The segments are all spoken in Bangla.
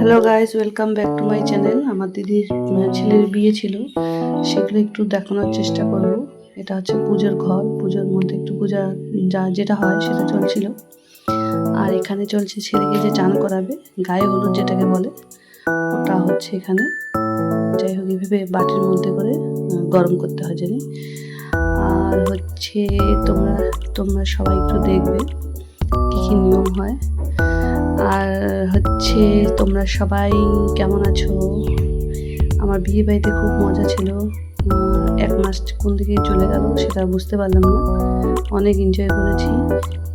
Hello guys, welcome back to my channel. আমার দিদির ছেলের বিয়ে ছিল, সেগুলো একটু দেখানোর চেষ্টা করব। এটা হচ্ছে পুজোর ঘর, পুজোর মধ্যে একটু পূজা যেটা হয় সেটা চলছিল। আর এখানে চলছে ছেলেকে যে চান করাবে, গায়ে হলুদ যেটাকে বলে, ওটা হচ্ছে এখানে। যাই হোক, এভাবে বাটির মধ্যে করে গরম করতে হয় জানি। আর হচ্ছে তোমরা সবাই একটু দেখবে কী কী নিয়ম হয়। আর হচ্ছে তোমরা সবাই কেমন আছো? আমার বিয়ে বাড়িতে খুব মজা ছিল। 1 মাস কোন দিকে চলে গেল সেটা বুঝতে পারলাম না। অনেক এনজয় করেছি।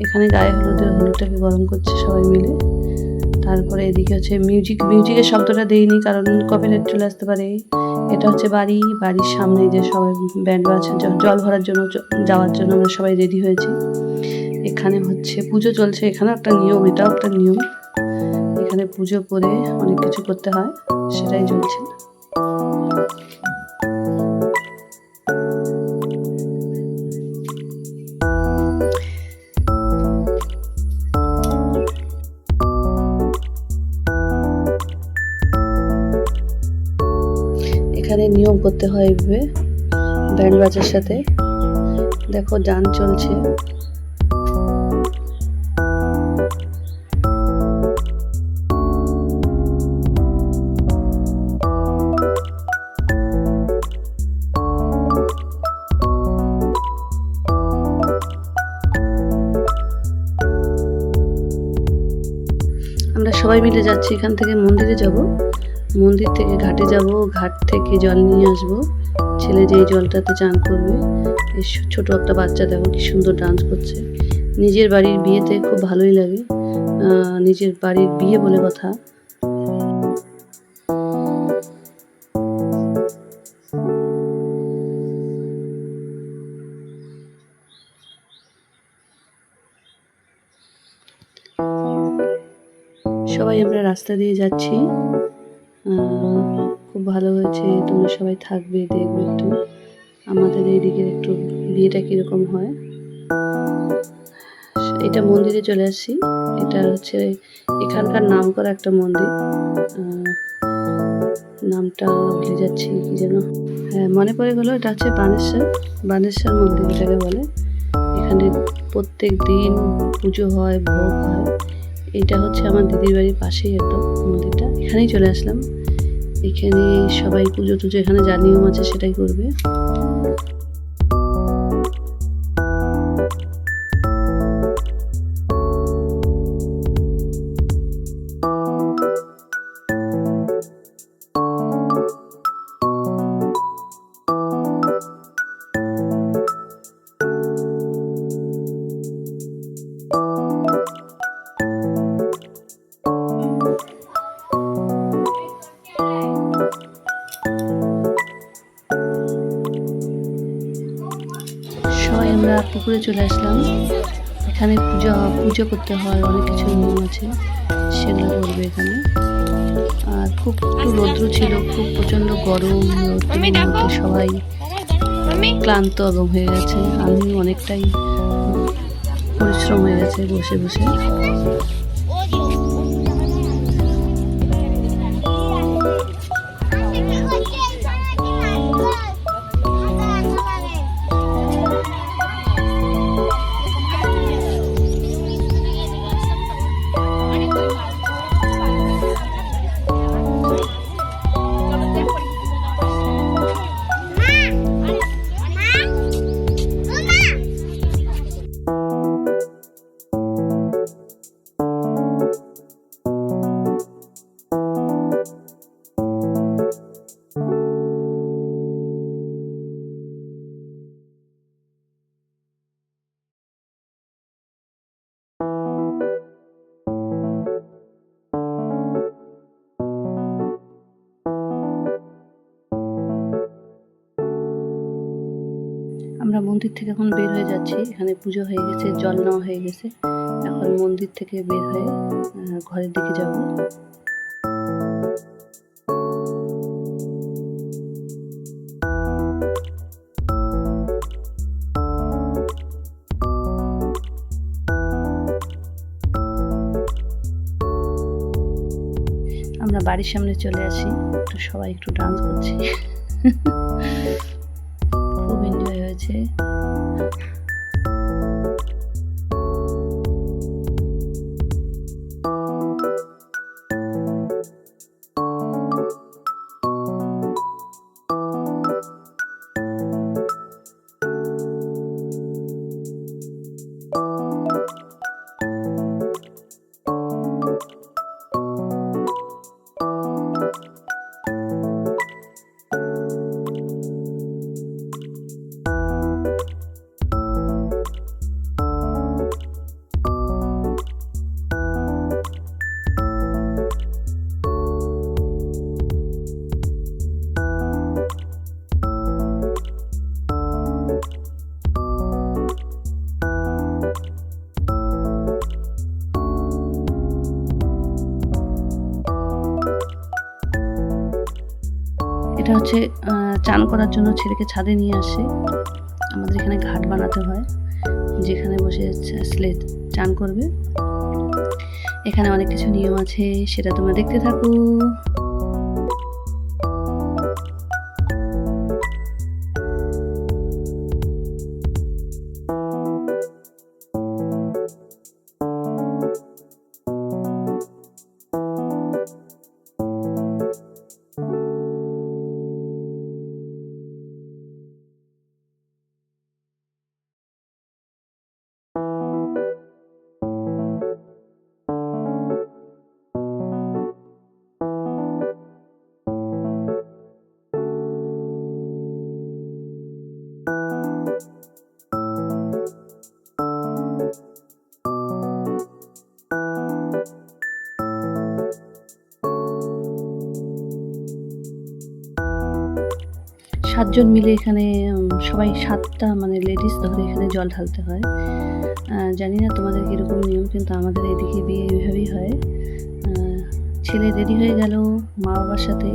এখানে গায়ে হলুদটাকে গরম করছে সবাই মিলে। তারপরে এদিকে হচ্ছে মিউজিকের শব্দটা দেইনি কারণ কপিরাইট চলে আসতে পারে। এটা হচ্ছে বাড়ির সামনে যে সবাই ব্যান্ড বাজছে, জল ভরার জন্য যাওয়ার জন্য আমরা সবাই রেডি হয়েছি। এখানে হচ্ছে পুজো চলছে, এখানেও একটা নিয়ম, এটাও একটা নিয়ম। এখানে পুজো করে অনেক কিছু করতে হয়, সেটাই চলছে। এখানে নিয়ম করতে হয় এইভাবে ব্যান্ড বাজার সাথে। দেখো গান চলছে। আমরা সবাই মিলে যাচ্ছি, এখান থেকে মন্দিরে যাব, মন্দির থেকে ঘাটে যাব, ঘাট থেকে জল নিয়ে আসব। ছেলে যে এই জলটাতে চান করবে। এই ছোট একটা বাচ্চা দেখো কি সুন্দর ডান্স করছে। নিজের বাড়ির বিয়েতে খুব ভালোই লাগে, নিজের বাড়ির বিয়ে বলে কথা। সবাই আমরা রাস্তা দিয়ে যাচ্ছি। খুব ভালো হয়েছে, তোমরা সবাই থাকবে, দেখবে একটু আমাদের এইদিকের একটু বিয়েটা কীরকম হয়। এটা মন্দিরে চলে আসছি। এটা হচ্ছে এখানকার নাম করা একটা মন্দির, নামটা ভুলে যাচ্ছি কি যেন। হ্যাঁ, মনে পড়ে গেলো, এটা হচ্ছে বানেশ্বর মন্দির এটাকে বলে। এখানে প্রত্যেক দিন পুজো হয়, ভোগ হয়। এটা হচ্ছে আমার দিদির বাড়ির পাশেই একদম মন্দিরটা, এখানেই চলে আসলাম। এখানে সবাই পুজো টুজো, এখানে যা নিয়ম আছে সেটাই করবে। সবাই আমরা পুকুরে চলে আসলাম। এখানে পুজো করতে হয়, অনেক কিছু নিয়ম আছে, সেগুলো করবে এখানে। আর খুব একটু রৌদ্র ছিল, খুব প্রচণ্ড গরম, রৌদ্রের মধ্যে সবাই ক্লান্ত এবং হয়ে গেছে। আমি অনেকটাই পরিশ্রম হয়ে গেছে বসে বসে। আমরা মন্দির থেকে এখন বের হয়ে যাচ্ছি। এখানে পুজো হয়ে গেছে, জল নেওয়া হয়ে গেছে। এখন মন্দির থেকে বের হয়ে ঘরের দিকে যাব। আমরা বাড়ির সামনে চলে আসি, একটু সবাই একটু ডান্স করছি। খুব এনজয় হয়েছে। এটা হচ্ছে চান করার জন্য ছেলেকে ছাদে নিয়ে আসে। আমাদের এখানে ঘাট বানাতে হয়, যেখানে বসে স্লেট চান করবে। এখানে অনেক কিছু নিয়ম আছে, সেটা তোমরা দেখতে থাকো। সাতজন মিলে এখানে সবাই 7টা মানে লেডিস ধরে এখানে জল ঢালতে হয়। জানি না তোমাদের কীরকম নিয়ম, কিন্তু আমাদের এদিকে বিয়ে এইভাবেই হয়। ছেলে রেডি হয়ে গেল মা বাবার সাথে।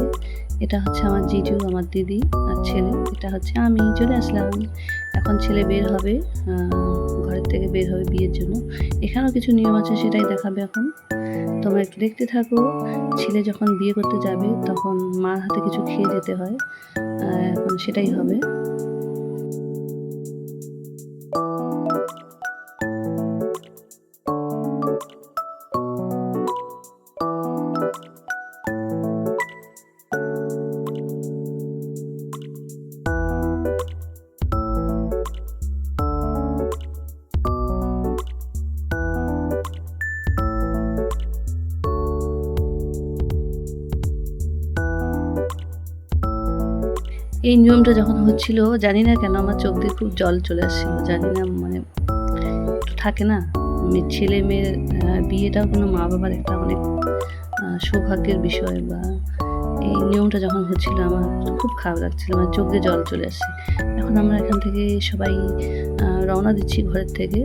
এটা হচ্ছে আমার জিজু, আমার দিদি আর ছেলে। এটা হচ্ছে আমি, চলে আসলাম। এখন ছেলে বের হবে, ঘরের থেকে বের হবে বিয়ের জন্য। এখানেও কিছু নিয়ম আছে, সেটাই দেখাবে এখন। তোমরা একটু দেখতে থাকো। ছেলে যখন বিয়ে করতে যাবে তখন মার হাতে কিছু খেয়ে যেতে হয়, এখন সেটাই হবে। এই নিয়মটা যখন হচ্ছিল, জানি না কেন আমার চোখ দিয়ে খুব জল চলে আসছিল। জানি না, মানে থাকে না ছেলে মেয়ের বিয়েটাও কিন্তু মা বাবার একটা অনেক সৌভাগ্যের বিষয়। বা এই নিয়মটা যখন হচ্ছিল আমার খুব খারাপ লাগছিল, আমার চোখ দিয়ে জল চলে আসছে। এখন আমরা এখান থেকে সবাই রওনা দিচ্ছি ঘরের থেকে।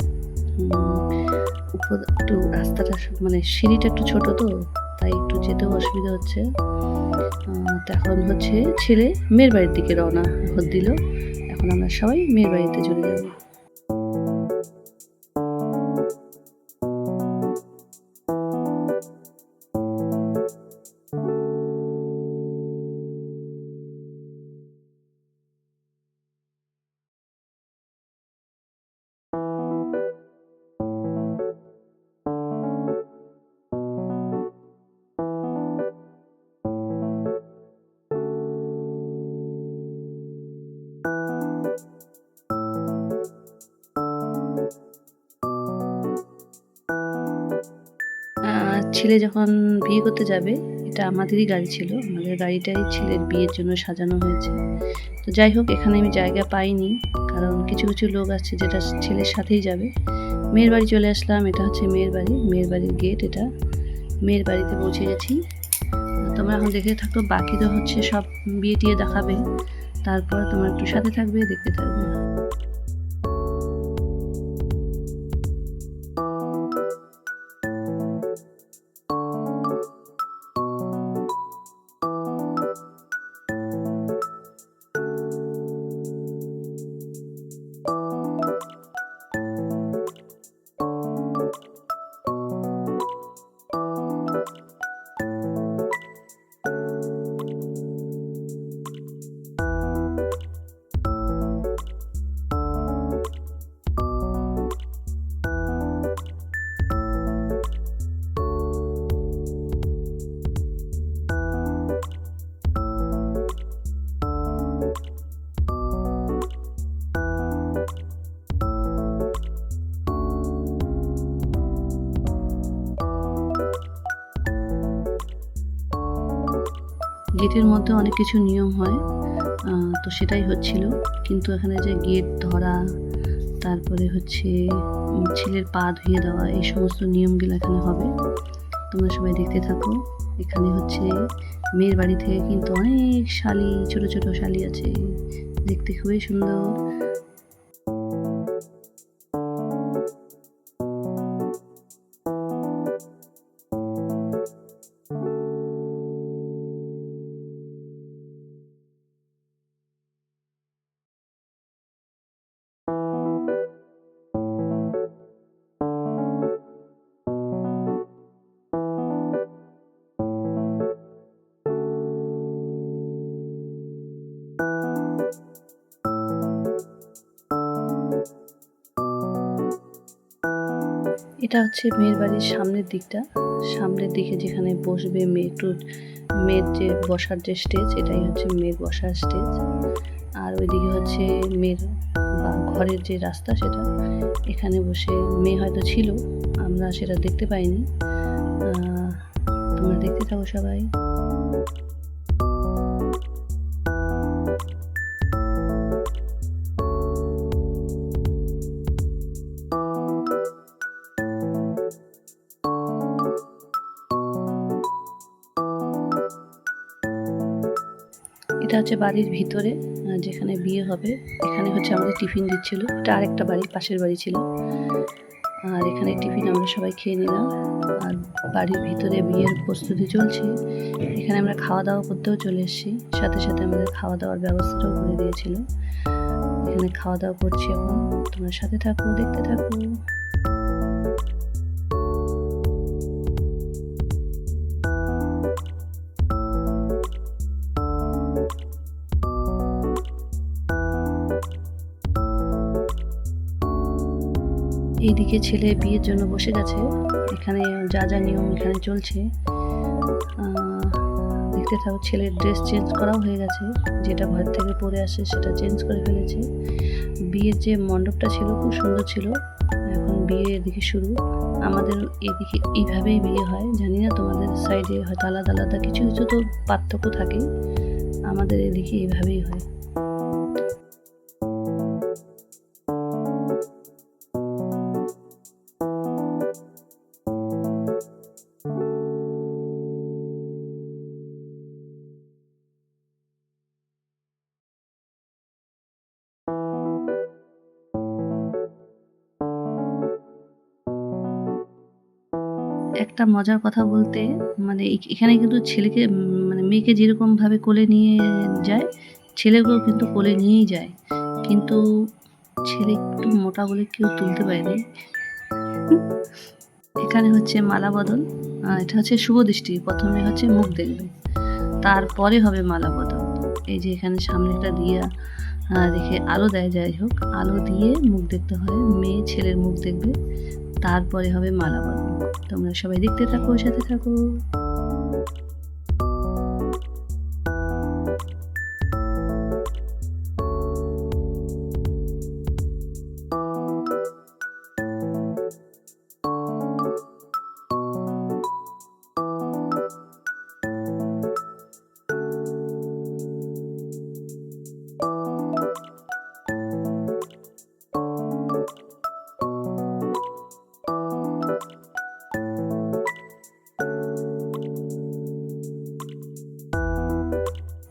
উপর একটু রাস্তাটা মানে সিঁড়িটা একটু ছোট, তো তাই একটু যেতেও অসুবিধা হচ্ছে। তো এখন হচ্ছে ছেলে মেয়ের বাড়ির দিকে রওনা দিল। এখন আমরা সবাই মেয়ের বাড়িতে চলে যাব। ছেলে যখন বিয়ে করতে যাবে, এটা আমাদেরই গাড়ি ছিল, আমাদের গাড়িটাই ছেলের বিয়ের জন্য সাজানো হয়েছে। তো যাই হোক, এখানে আমি জায়গা পাইনি, কারণ কিছু কিছু লোক আছে যেটা ছেলের সাথেই যাবে। মেয়ের বাড়ি চলে আসলাম। এটা হচ্ছে মেয়ের বাড়ি, মেয়ের বাড়ির গেট এটা। মেয়ের বাড়িতে পৌঁছে গেছি। তোমরা এখন দেখে থাকো, বাকি তো হচ্ছে সব বিয়ে টিয়ে দেখাবে, তারপর তোমরা একটু সাথে থাকবে, দেখতে থাকবে। গেটের মধ্যে অনেক কিছু নিয়ম হয়, তো সেটাই হচ্ছিল। কিন্তু এখানে যে গেট ধরা, তারপরে হচ্ছে ছেলের পা ধুয়ে দেওয়া, এই সমস্ত নিয়মগুলো এখানে হবে। তোমরা সবাই দেখতে থাকো। এখানে হচ্ছে মেয়ের বাড়ি থেকে কিন্তু অনেক শালি, ছোট ছোট শালি আছে, দেখতে খুবই সুন্দর। এটা হচ্ছে মেয়ের বাড়ির সামনের দিকটা, সামনের দিকে যেখানে বসবে মেয়ে, একটু মেয়ের যে বসার যে স্টেজ, এটাই হচ্ছে মেয়ের বসার স্টেজ। আর ওইদিকে হচ্ছে মেয়ের বা ঘরের যে রাস্তা, সেটা এখানে বসে মেয়ে হয়তো ছিল, আমরা সেটা দেখতে পাইনি। তোমরা দেখতে থাকো সবাই। এটা হচ্ছে বাড়ির ভিতরে, যেখানে বিয়ে হবে। এখানে হচ্ছে আমাদের টিফিন দিচ্ছিল, এটা আরেকটা বাড়ি, পাশের বাড়ি ছিল। আর এখানে টিফিন আমরা সবাই খেয়ে নিলাম। আর বাড়ির ভিতরে বিয়ের প্রস্তুতি চলছে। এখানে আমরা খাওয়া দাওয়া করতেও চলে এসেছি, সাথে সাথে আমাদের খাওয়া দাওয়ার ব্যবস্থাটাও করে দিয়েছিল। এখানে খাওয়া দাওয়া করছি এখন, তোমরা সাথে থাকো, দেখতে থাকো। এইদিকে ছেলে বিয়ের জন্য বসে গেছে। এখানে যা যা নিয়ম এখানে চলছে দেখতে থাকো। ছেলের ড্রেস চেঞ্জ করাও হয়ে গেছে, যেটা ঘর থেকে পরে আসে সেটা চেঞ্জ করে ফেলেছে। বিয়ের যে মণ্ডপটা ছিল খুব সুন্দর ছিল। এখন বিয়ে এদিকে শুরু। আমাদের এদিকে এইভাবেই বিয়ে হয়, জানি না তোমাদের সাইডে হয়তো আলাদা আলাদা কিছু কিছু তো পার্থক্য থাকে, আমাদের এদিকে এইভাবেই হয়। একটা মজার কথা বলতে, মানে এখানে কিন্তু ছেলেকে মানে মেয়েকে যেরকমভাবে কোলে নিয়ে যায়, ছেলেকেও কিন্তু কোলে নিয়েই যায়, কিন্তু ছেলে একটু মোটা বলে কেউ তুলতে পারেনি। এখানে হচ্ছে মালা বদল, এটা হচ্ছে শুভ দৃষ্টি। প্রথমে হচ্ছে মুখ দেখবে, তারপরে হবে মালা বদল। এই যে এখানে সামনে একটা দিয়া রেখে আলো দেয়, যাই হোক আলো দিয়ে মুখ দেখতে হয়, মেয়ে ছেলের মুখ দেখবে, তারপরে হবে মালা বদল। তোমরা সবাই দেখতে থাকো, সাথে থাকো।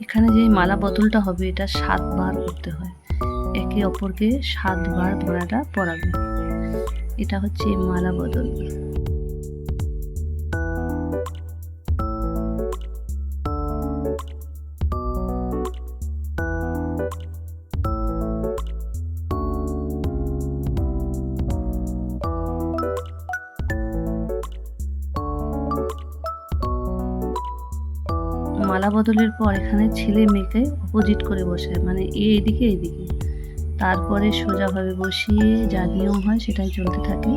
এখানে যে মালা বদলটা হবে, এটা 7 বার করতে হয়, একে অপরকে 7 বার মালাটা পরাবে, এটা হচ্ছে মালা বদল। মালা বদলের পর এখানে ছেলে মেয়েকে অপোজিট করে বসায়, মানে এদিকে এদিকে, তারপরে সোজাভাবে বসিয়ে যা নিয়ম হয় সেটাই চলতে থাকে।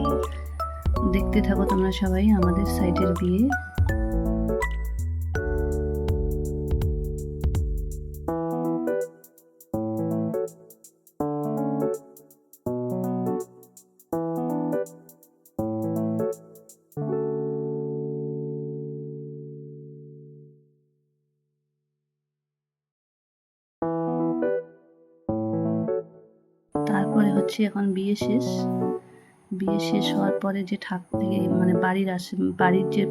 দেখতে থাকো তোমরা সবাই আমাদের সাইডের বিয়ে। হচ্ছে এখন বিয়ে শেষ হওয়ার পরে যে মানে বাড়ির যে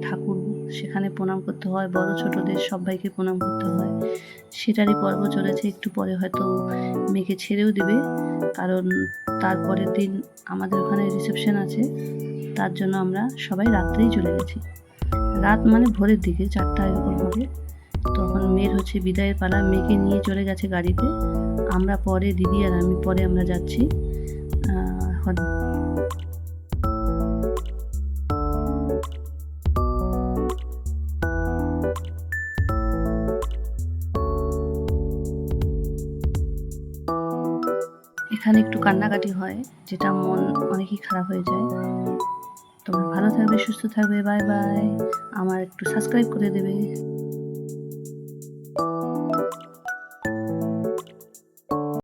ঠাকুর, সেখানে প্রণাম করতে হয়, বড় ছোটদের সবাইকে প্রণাম করতে হয়, সেটারই পর্ব চলেছে। একটু পরে হয়তো মেয়েকে ছেড়েও দেবে, কারণ তারপরের দিন আমাদের ওখানে রিসেপশন আছে, তার জন্য আমরা সবাই রাত্রেই চলে গেছি। রাত মানে ভোরের দিকে 4টা এরকম হবে। তখন মেয়ের হচ্ছে বিদায়ের পালা, মেয়েকে নিয়ে চলে গেছে গাড়িতে। আমরা পরে, দিদি আর আমি পরে আমরা যাচ্ছি। এখানে একটু কান্নাকাটি হয়, যেটা মন অনেকই খারাপ হয়ে যায়। তোমরা ভালো থাকবে, সুস্থ থাকবে, বাই বাই। আমার একটু সাবস্ক্রাইব করে দেবে।